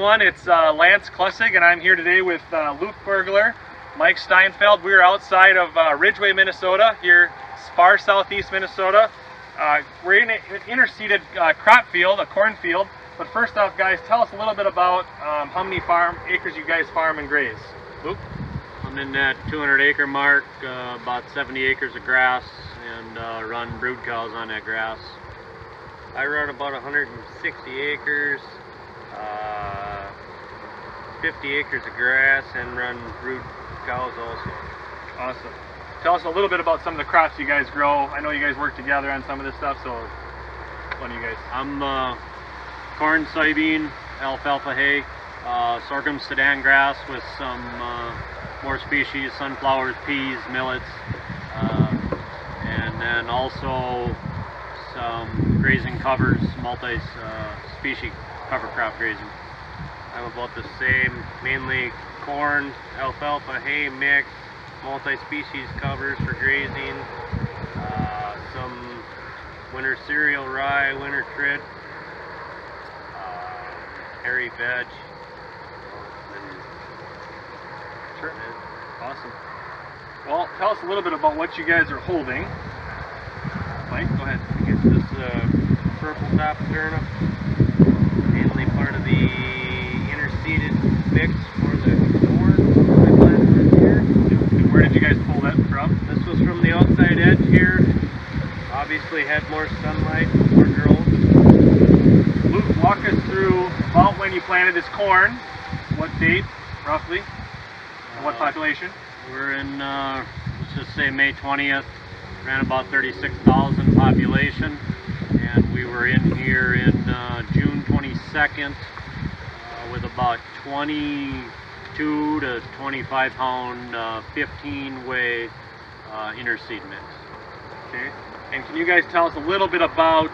everyone, it's Lance Klessig, and I'm here today with Luke Bergler, Mike Steinfeldt. We're outside of Ridgway, Minnesota, here far southeast Minnesota. We're in an interseeded crop field, a cornfield. But first off, guys, tell us a little bit about how many acres you guys farm and graze. Luke? I'm in that 200 acre mark, about 70 acres of grass, and run brood cows on that grass. I run about 160 acres, 50 acres of grass, and run brood cows also. Awesome. Tell us a little bit about some of the crops you guys grow. I know you guys work together on some of this stuff, so one of you guys. I'm corn, soybean, alfalfa hay, sorghum sedan grass with some more species, sunflowers, peas, millets, and then also some grazing covers, multi-species cover crop grazing. I'm about the same, mainly corn, alfalfa, hay mix, multi-species covers for grazing, some winter cereal, rye, winter trit, hairy veg. Sure. Awesome. Well, tell us a little bit about what you guys are holding. Mike, go ahead. I guess this purple top turnip, mainly part of the interseeded mix for the corn I planted this year. And where did you guys pull that from? This was from the outside edge here. Obviously had more sunlight, more growth. Luke, walk us through about when you planted this corn. What date, roughly? And what population? We're in, let's just say May 20th. Ran about 36,000 population, and we were in here in June 22nd with about 22 to 25 pound 15 way interseed mix. Okay. And can you guys tell us a little bit about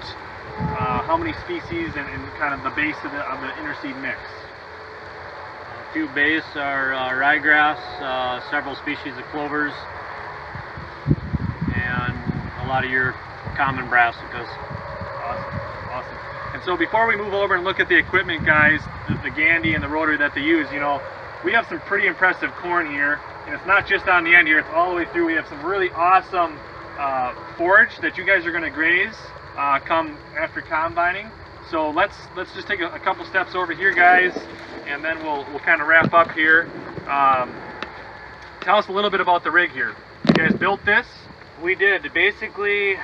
how many species and kind of the base of the interseed mix? A few base are ryegrass, several species of clovers, and a lot of your common brassicas. Awesome, awesome. And so before we move over and look at the equipment, guys, the Gandy and the rotary that they use, you know, we have some pretty impressive corn here, and it's not just on the end here, it's all the way through. We have some really awesome forage that you guys are going to graze come after combining. So let's just take a couple steps over here, guys, and then we'll kind of wrap up here. Tell us a little bit about the rig here. You guys built this? We did. Basically,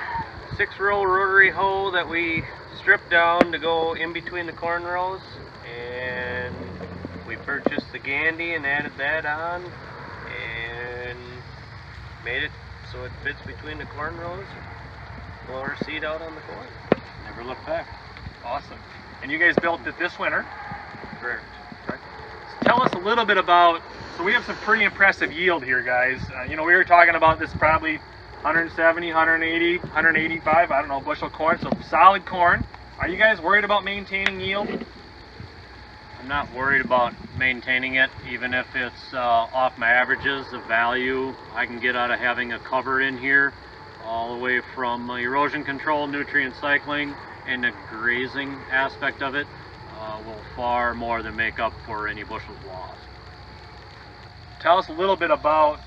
6-row rotary hoe that we stripped down to go in between the corn rows, and we purchased the Gandy and added that on and made it so it fits between the corn rows. Blow our seed out on the corn. Never look back. Awesome. And you guys built it this winter? Correct. Right. So tell us a little bit about, so we have some pretty impressive yield here, guys. You know, we were talking about this probably 170, 180, 185, I don't know, bushel corn, so solid corn. Are you guys worried about maintaining yield? I'm not worried about maintaining it, even if it's off my averages. The value I can get out of having a cover in here, all the way from erosion control, nutrient cycling, and the grazing aspect of it, will far more than make up for any bushels lost. Tell us a little bit about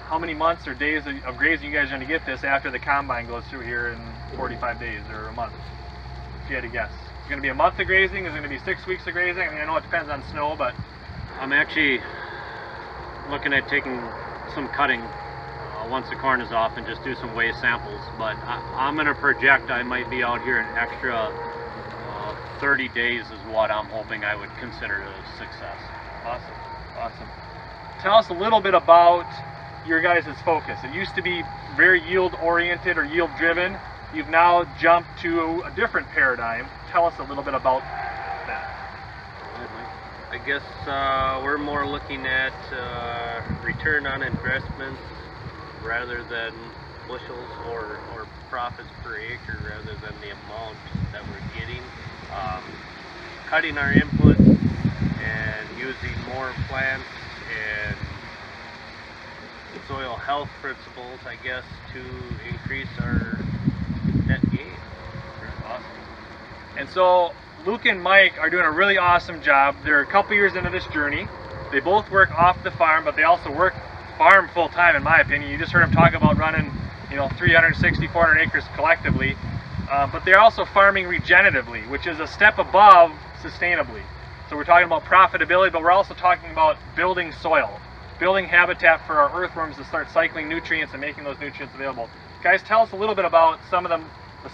how many months or days of grazing you guys are going to get this after the combine goes through here in 45 days or a month, if you had to guess. Is it going to be a month of grazing? Is it going to be 6 weeks of grazing? I mean, I know it depends on snow, but... I'm actually looking at taking some cutting once the corn is off and just do some weigh samples, but I'm going to project I might be out here an extra 30 days is what I'm hoping I would consider a success. Awesome, awesome. Tell us a little bit about your guys' focus. It used to be very yield oriented or yield driven. You've now jumped to a different paradigm. Tell us a little bit about that. I guess we're more looking at return on investments rather than bushels or profits per acre, rather than the amount that we're getting. Cutting our inputs and using more plants and soil health principles, I guess, to increase our net gain. Awesome. And so Luke and Mike are doing a really awesome job. They're a couple years into this journey. They both work off the farm, but they also work farm full time, in my opinion. You just heard them talk about running, 360, 400 acres collectively. But they're also farming regeneratively, which is a step above sustainably. So we're talking about profitability, but we're also talking about building soil, building habitat for our earthworms to start cycling nutrients and making those nutrients available. Guys, tell us a little bit about some of the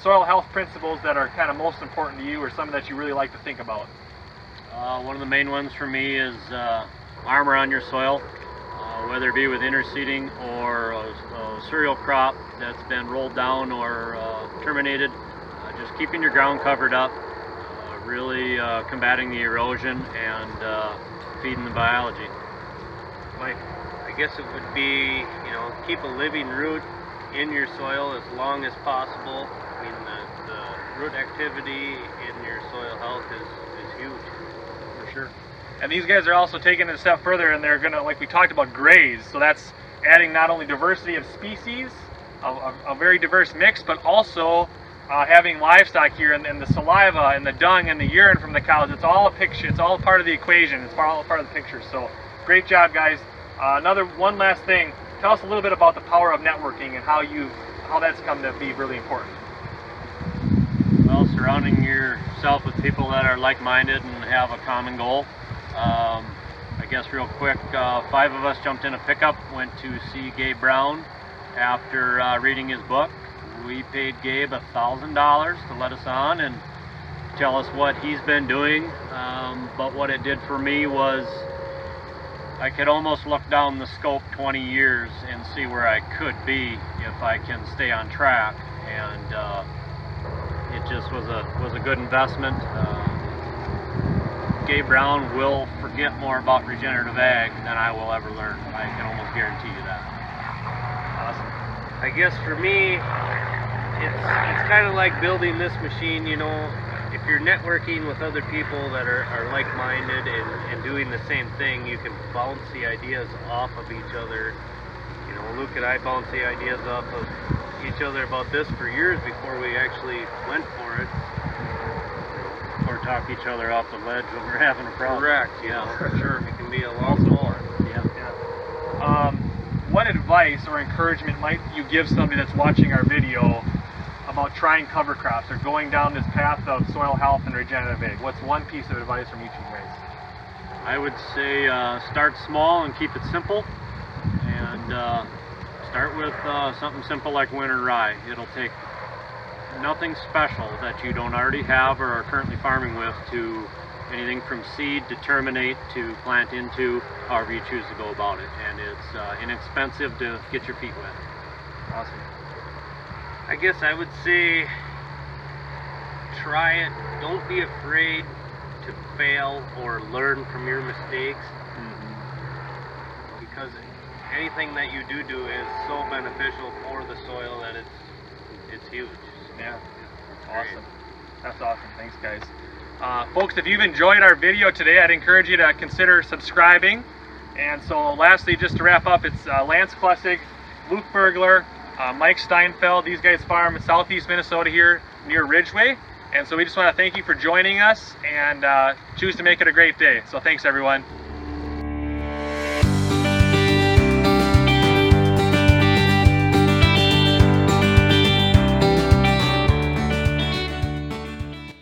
soil health principles that are kind of most important to you, or some that you really like to think about. One of the main ones for me is armor on your soil, whether it be with innerseeding or a cereal crop that's been rolled down or terminated. Just keeping your ground covered up, really combating the erosion and feeding the biology. Mike, I guess it would be, keep a living root in your soil as long as possible. I mean, the root activity in your soil health is huge. For sure. And these guys are also taking it a step further, and they're gonna, like we talked about, graze. So that's adding not only diversity of species, a very diverse mix, but also having livestock here, and the saliva and the dung and the urine from the cows. It's all a picture. It's all part of the equation. It's all part of the picture. So great job, guys. One last thing. Tell us a little bit about the power of networking and how that's come to be really important. Well, surrounding yourself with people that are like-minded and have a common goal. I guess real quick, 5 of us jumped in a pickup, went to see Gabe Brown after reading his book. We paid Gabe $1,000 to let us on and tell us what he's been doing, but what it did for me was I could almost look down the scope 20 years and see where I could be if I can stay on track, and it just was a good investment. Gabe Brown will forget more about regenerative ag than I will ever learn. I can almost guarantee you that. Awesome. I guess for me, it's kind of like building this machine, if you're networking with other people that are like-minded and doing the same thing, you can bounce the ideas off of each other. Luke and I bounce the ideas off of each other about this for years before we actually went for it. Or talk each other off the ledge when we're having a problem. Correct, for sure. It can be a long haul. Yeah. What advice or encouragement might you give somebody that's watching our video about trying cover crops or going down this path of soil health and regenerative ag? What's one piece of advice from each of you guys? I would say start small and keep it simple, and start with something simple like winter rye. It'll take nothing special that you don't already have or are currently farming with to anything from seed to terminate to plant into, however you choose to go about it, and it's inexpensive to get your feet wet. Awesome. I guess I would say try it. Don't be afraid to fail or learn from your mistakes, because anything that you do is so beneficial for the soil that it's huge. Yeah, awesome. That's awesome. Thanks, guys. Folks, if you've enjoyed our video today, I'd encourage you to consider subscribing. And so lastly, just to wrap up, it's Lance Klessig, Luke Bergler, Mike Steinfeldt. These guys farm in southeast Minnesota here near Ridgeway. And so we just want to thank you for joining us, and choose to make it a great day. So thanks, everyone.